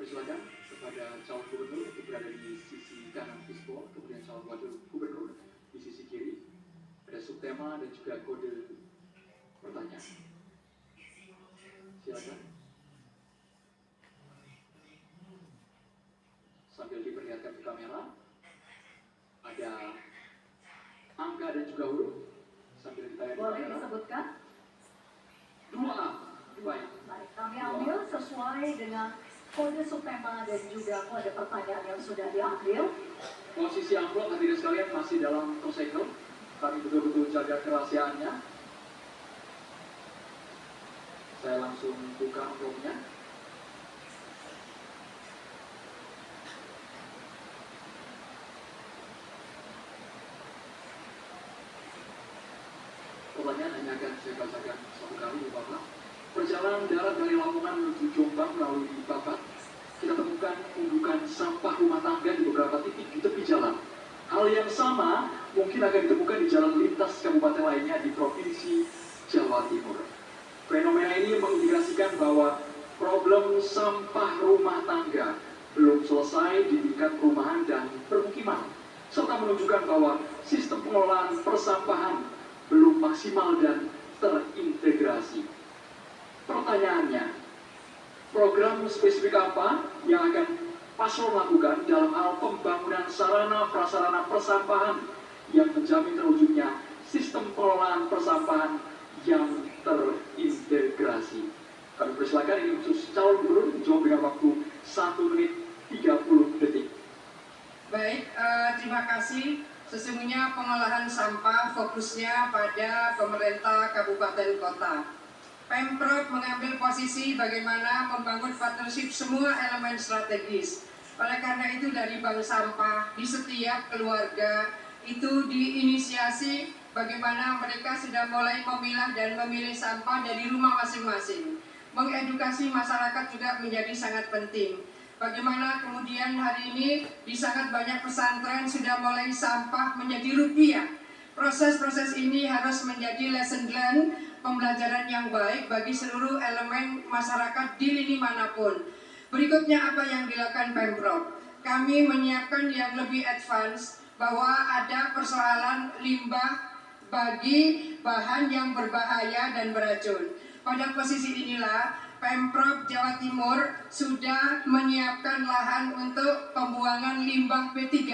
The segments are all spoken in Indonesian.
persilakan kepada calon gubernur untuk berada di sisi kanan Vispo, kemudian calon wakil gubernur di sisi kiri. Ada subtema dan juga kode pertanyaan. Silakan. Sambil diperlihatkan ke kamera, ada angka dan juga huruf. Sambil ditayangkan Boleh kamera. disebutkan? 2A. Baik. Baik, kami ambil sesuai dengan kode subtema dan juga kode pertanyaan yang sudah diambil. Posisi amplop hadirin sekalian masih dalam prosegel. Kami betul-betul jaga kerahasiaannya. Saya langsung buka amplopnya. Pertanyaan hanya akan saya bacakan satu kali, Bapak. Perjalanan darat dari Lamongan menuju Jombang melalui Babat, kita temukan gundukan sampah rumah tangga di beberapa titik di tepi jalan. Hal yang sama mungkin akan ditemukan di jalan lintas kabupaten lainnya di Provinsi Jawa Timur. Fenomena ini mengindikasikan bahwa problem sampah rumah tangga belum selesai di tingkat perumahan dan permukiman, serta menunjukkan bahwa sistem pengelolaan persampahan belum maksimal dan terintegrasi. Pertanyaannya, program spesifik apa yang akan Paslon lakukan dalam hal pembangunan sarana prasarana persampahan yang menjamin terwujudnya sistem pengelolaan persampahan yang terintegrasi? Kami persilakan, ini khusus calon gubernur dijawab dengan waktu 1 menit 30 detik. Baik, terima kasih. Sesungguhnya pengolahan sampah fokusnya pada pemerintah kabupaten kota. Pemprov mengambil posisi bagaimana membangun partnership semua elemen strategis. Oleh karena itu dari bank sampah di setiap keluarga itu diinisiasi bagaimana mereka sudah mulai memilah dan memilih sampah dari rumah masing-masing. Mengedukasi masyarakat juga menjadi sangat penting. Bagaimana kemudian hari ini di sangat banyak pesantren sudah mulai sampah menjadi rupiah. Proses-proses ini harus menjadi lesson learned, pembelajaran yang baik bagi seluruh elemen masyarakat di lini manapun. Berikutnya apa yang dilakukan Pemprov? Kami menyiapkan yang lebih advance bahwa ada persoalan limbah bagi bahan yang berbahaya dan beracun. Pada posisi inilah Pemprov Jawa Timur sudah menyiapkan lahan untuk pembuangan limbah B3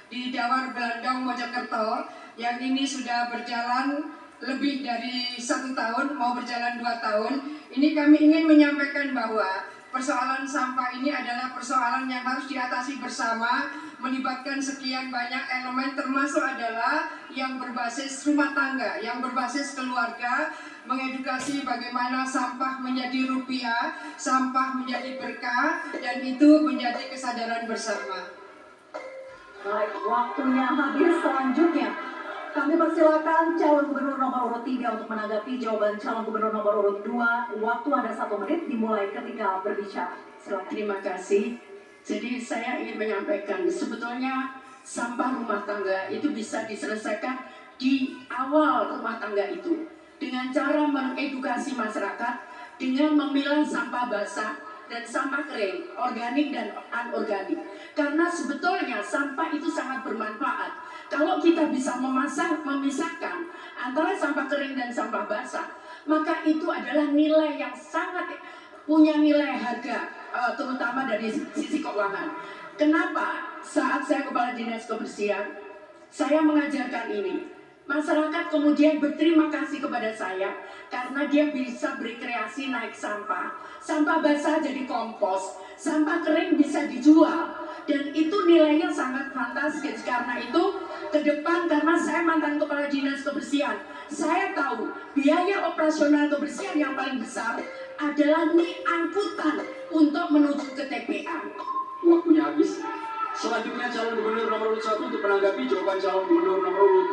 di Dawar Belandong Mojokerto, yang ini sudah berjalan lebih dari 1 tahun, mau berjalan 2 tahun. Ini kami ingin menyampaikan bahwa persoalan sampah ini adalah persoalan yang harus diatasi bersama, melibatkan sekian banyak elemen, termasuk adalah yang berbasis rumah tangga, yang berbasis keluarga, mengedukasi bagaimana sampah menjadi rupiah, sampah menjadi berkah, dan itu menjadi kesadaran bersama. Baik, waktunya habis. Selanjutnya kami persilakan calon gubernur nomor urut 3 untuk menanggapi jawaban calon gubernur nomor urut 2. Waktu Anda 1 menit dimulai ketika berbicara. Silakan. Terima kasih. Jadi saya ingin menyampaikan sebetulnya sampah rumah tangga itu bisa diselesaikan di awal rumah tangga itu dengan cara mengedukasi masyarakat dengan memilah sampah basah dan sampah kering, organik dan anorganik. Karena sebetulnya sampah itu sangat bermanfaat. Kalau kita bisa memisahkan antara sampah kering dan sampah basah, maka itu adalah nilai yang sangat punya nilai harga, terutama dari sisi keuangan. Kenapa saat saya kepala dinas kebersihan, saya mengajarkan ini. Masyarakat kemudian berterima kasih kepada saya karena dia bisa berkreasi naik sampah. Sampah basah jadi kompos, sampah kering bisa dijual, dan itu nilainya sangat fantastis. Karena itu ke depan, karena saya mantan kepala dinas kebersihan, saya tahu biaya operasional kebersihan yang paling besar adalah angkutan untuk menuju ke TPA. Waktunya habis. Selanjutnya calon gubernur nomor urut 1 untuk menanggapi jawaban calon gubernur nomor urut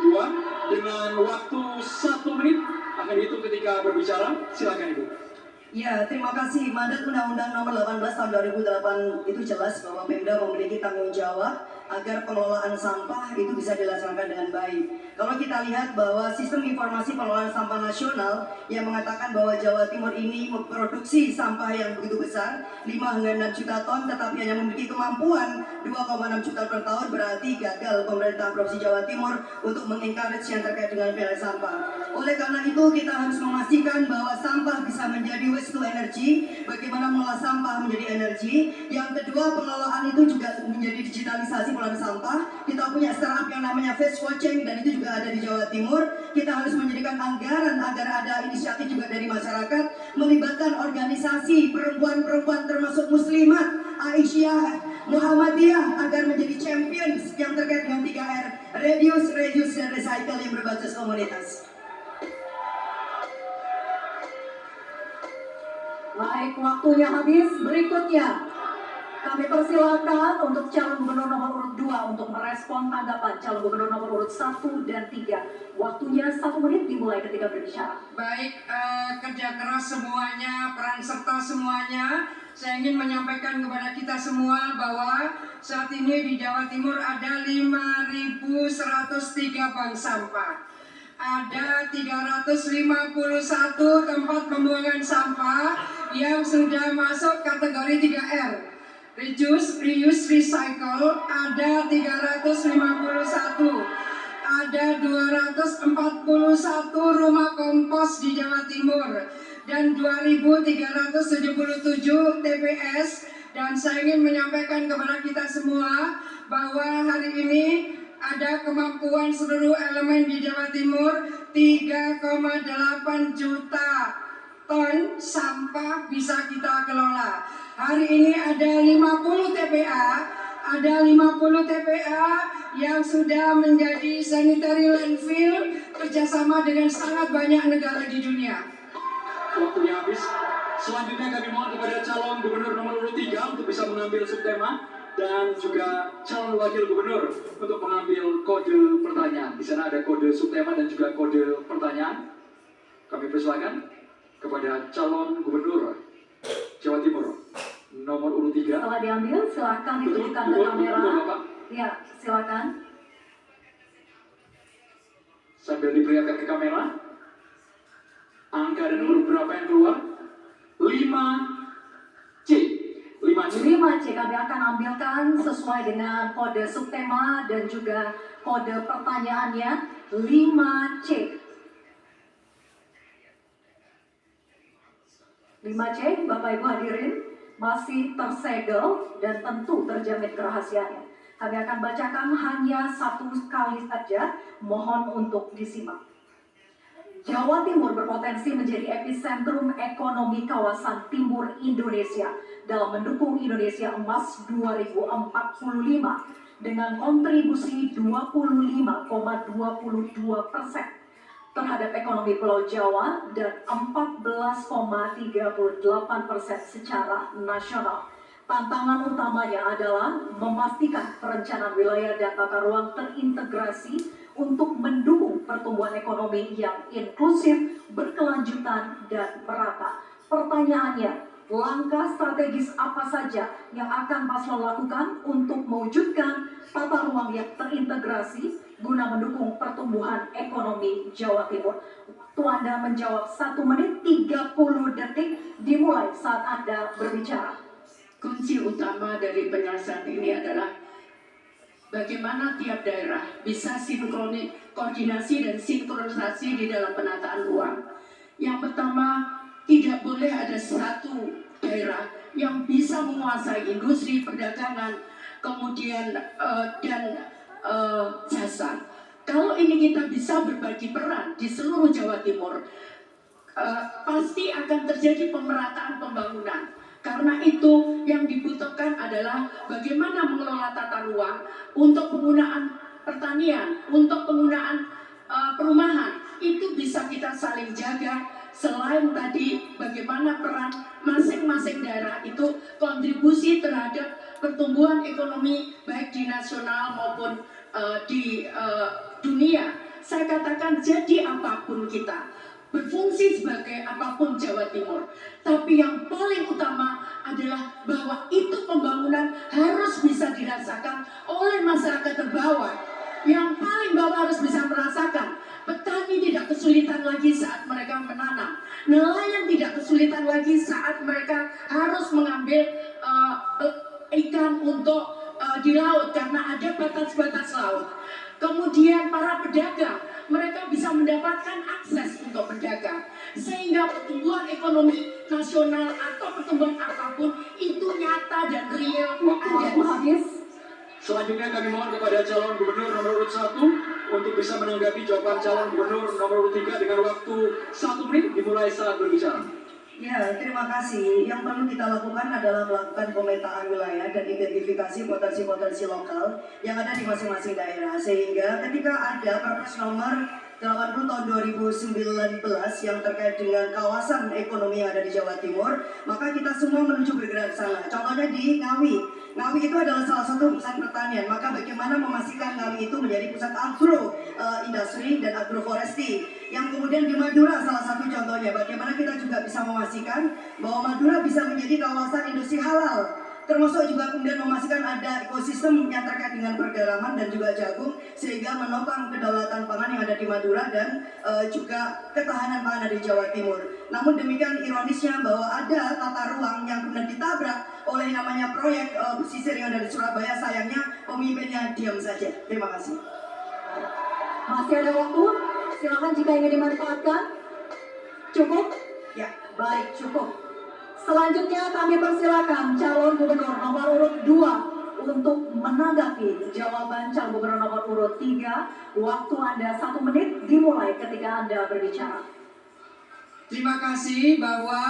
2 dengan waktu 1 menit akan dihitung ketika berbicara. Silakan Ibu. Ya, terima kasih. Mandat Undang-Undang Nomor 18 Tahun 2008 itu jelas bahwa Pemda memiliki tanggung jawab agar pengelolaan sampah itu bisa dilaksanakan dengan baik. Kalau kita lihat bahwa sistem informasi pengelolaan sampah nasional yang mengatakan bahwa Jawa Timur ini memproduksi sampah yang begitu besar, 5 hingga 6 juta ton, tetapi hanya memiliki kemampuan 2,6 juta per tahun, berarti gagal pemerintah Provinsi Jawa Timur untuk mengencourage yang terkait dengan pilihan sampah. Oleh karena itu, kita harus memastikan bahwa sampah bisa menjadi waste to energy, bagaimana mengolah sampah menjadi energi. Yang kedua, pengelolaan itu juga menjadi digitalisasi pengelolaan sampah. Kita punya startup yang namanya Face Watching dan itu juga ada di Jawa Timur. Kita harus menjadikan anggaran agar ada inisiatif juga dari masyarakat, melibatkan organisasi perempuan-perempuan termasuk muslimat, Aisyah, Muhammadiyah agar menjadi champions yang terkait dengan 3R, reduce, reuse, dan recycle yang berbasis komunitas. Baik, waktunya habis. Berikutnya, kami persilakan untuk calon gubernur nomor urut 2 untuk merespon tanggapan calon gubernur nomor urut 1 dan 3. Waktunya 1 menit dimulai ketika berbicara. Baik, kerja keras semuanya, peran serta semuanya, saya ingin menyampaikan kepada kita semua bahwa saat ini di Jawa Timur ada 5.103 bank sampah. Ada 351 tempat pembuangan sampah yang sudah masuk kategori 3R. Reduce, reuse, recycle ada 351. Ada 241 rumah kompos di Jawa Timur dan 2.377 TPS. Dan saya ingin menyampaikan kepada kita semua bahwa hari ini ada kemampuan seluruh elemen di Jawa Timur 3,8 juta ton sampah bisa kita kelola. Hari ini ada 50 TPA, yang sudah menjadi sanitary landfill kerjasama dengan sangat banyak negara di dunia. Waktunya habis. Selanjutnya kami mohon kepada calon gubernur nomor urut 3 untuk bisa mengambil subtema dan juga calon wakil gubernur untuk mengambil kode pertanyaan. Di sana ada kode subtema dan juga kode pertanyaan. Kami persilakan kepada calon gubernur Jawa Timur nomor urut 3. Setelah diambil, silakan ditunjukkan ke kamera. Ya, silakan. Sambil diperlihatkan ke kamera. Angka dan huruf berapa yang keluar? 5C. 5C kami akan ambilkan sesuai dengan kode subtema dan juga kode pertanyaannya. 5C. 5C, Bapak Ibu hadirin, masih tersegel dan tentu terjamin kerahasiaannya. Kami akan bacakan hanya 1 kali saja, mohon untuk disimak. Jawa Timur berpotensi menjadi epicentrum ekonomi kawasan timur Indonesia dalam mendukung Indonesia Emas 2045 dengan kontribusi 25,22% terhadap ekonomi Pulau Jawa dan 14,38% secara nasional. Tantangan utamanya adalah memastikan perencanaan wilayah dan tata ruang terintegrasi untuk mendukung pertumbuhan ekonomi yang inklusif, berkelanjutan, dan merata. Pertanyaannya, langkah strategis apa saja yang akan paslon lakukan untuk mewujudkan tata ruang yang terintegrasi guna mendukung pertumbuhan ekonomi Jawa Timur? Waktu Anda menjawab 1 menit 30 detik dimulai saat Anda berbicara. Kunci utama dari penyelesaian ini adalah bagaimana tiap daerah bisa koordinasi dan sinkronisasi di dalam penataan ruang. Yang pertama, tidak boleh ada satu daerah yang bisa menguasai industri, perdagangan, kemudian jasa. Kalau ini kita bisa berbagi peran di seluruh Jawa Timur, pasti akan terjadi pemerataan pembangunan. Karena itu yang dibutuhkan adalah bagaimana mengelola tata ruang untuk penggunaan pertanian, untuk penggunaan perumahan. Itu bisa kita saling jaga. Selain tadi bagaimana peran masing-masing daerah itu kontribusi terhadap pertumbuhan ekonomi baik di nasional maupun di dunia. Saya katakan jadi apapun kita, berfungsi sebagai apapun Jawa Timur. Tapi yang paling utama adalah bahwa itu pembangunan harus bisa dirasakan oleh masyarakat terbawah. Yang paling bawah harus bisa merasakan. Petani tidak kesulitan lagi saat mereka menanam. Nelayan tidak kesulitan lagi saat mereka harus mengambil ikan untuk di laut karena ada batas-batas laut. Kemudian para pedagang, mereka bisa mendapatkan akses untuk berdagang. Sehingga pertumbuhan ekonomi nasional atau pertumbuhan apapun itu nyata dan real. Waktu habis. Selanjutnya kami mohon kepada calon gubernur nomor urut 1 untuk bisa menanggapi jawaban calon gubernur nomor urut 3 dengan waktu 1 menit dimulai saat berbicara. Ya, terima kasih. Yang perlu kita lakukan adalah melakukan pemetaan wilayah dan identifikasi potensi-potensi lokal yang ada di masing-masing daerah. Sehingga ketika ada Perpres nomor 80 tahun 2019 yang terkait dengan kawasan ekonomi yang ada di Jawa Timur, maka kita semua menuju bergerak ke sana. Contohnya di Ngawi. Ngawi itu adalah salah satu pusat pertanian. Maka bagaimana memastikan Ngawi itu menjadi pusat agro industri dan agroforestry. Yang kemudian di Madura salah satu contohnya, bagaimana kita juga bisa memastikan bahwa Madura bisa menjadi kawasan industri halal, termasuk juga kemudian memastikan ada ekosistem yang terkait dengan pergeraman dan juga jagung, sehingga menopang kedaulatan pangan yang ada di Madura dan juga ketahanan pangan di Jawa Timur. Namun demikian ironisnya bahwa ada tata ruang yang kemudian ditabrak oleh namanya proyek pesisir yang ada di Surabaya, sayangnya pemimpinnya diam saja. Terima kasih. Masih ada waktu, silakan jika ingin dimanfaatkan. Cukup? Ya. Baik, cukup. Selanjutnya kami persilakan calon gubernur nomor urut 2 untuk menanggapi jawaban calon gubernur nomor urut 3. Waktu Anda 1 menit dimulai ketika Anda berbicara. Terima kasih bahwa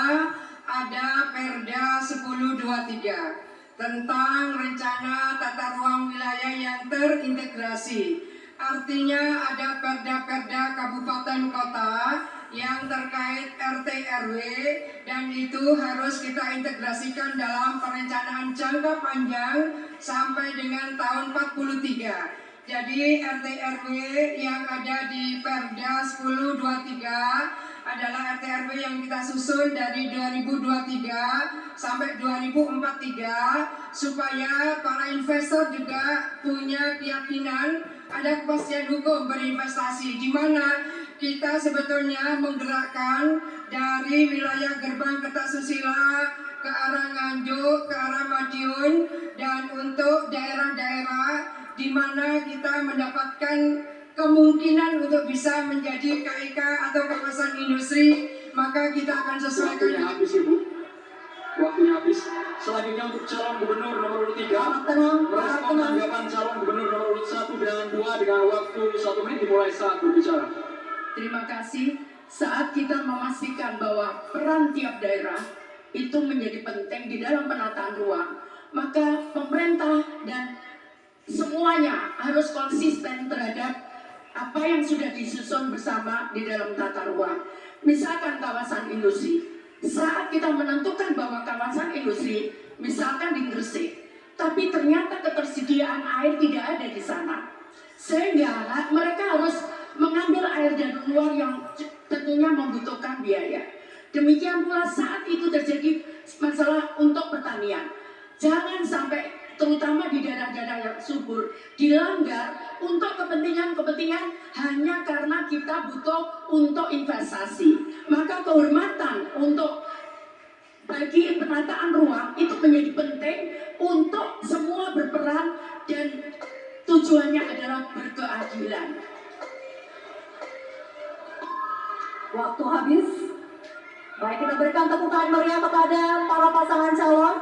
ada Perda 1023 tentang rencana tata ruang wilayah yang terintegrasi. Artinya ada perda-perda kabupaten kota yang terkait RT RW dan itu harus kita integrasikan dalam perencanaan jangka panjang sampai dengan tahun 43. Jadi RT RW yang ada di Perda 1023 adalah RT RW yang kita susun dari 2023 sampai 2043 supaya para investor juga punya keyakinan ada kepastian hukum berinvestasi, di mana kita sebetulnya menggerakkan dari wilayah Gerbang Kertasusila ke arah Nganjuk, ke arah Madiun, dan untuk daerah-daerah di mana kita mendapatkan kemungkinan untuk bisa menjadi KIK atau kawasan industri, maka kita akan sesuaikan. Waktunya habis, Ibu. Waktunya habis. Selanjutnya untuk calon gubernur nomor urut 3, merespon tanggapan calon gubernur nomor urut 1 dan 2 dengan waktu 1 menit dimulai saat berbicara. Terima kasih. Saat kita memastikan bahwa peran tiap daerah itu menjadi penting di dalam penataan ruang, maka pemerintah dan semuanya harus konsisten terhadap apa yang sudah disusun bersama di dalam tata ruang. Misalkan kawasan industri. Saat kita menentukan bahwa kawasan industri, misalkan di Gresik, tapi ternyata ketersediaan air tidak ada di sana, sehingga mereka harus mengambil air dari luar yang tentunya membutuhkan biaya. Demikian pula saat itu terjadi masalah untuk pertanian. Jangan sampai terutama di daerah-daerah yang subur dilanggar untuk kepentingan-kepentingan hanya karena kita butuh untuk investasi. Maka kehormatan untuk bagi penataan ruang itu menjadi penting untuk semua berperan dan tujuannya adalah berkeadilan. Waktu habis. Baik, kita berikan tepuk tangan meriah kepada para pasangan calon.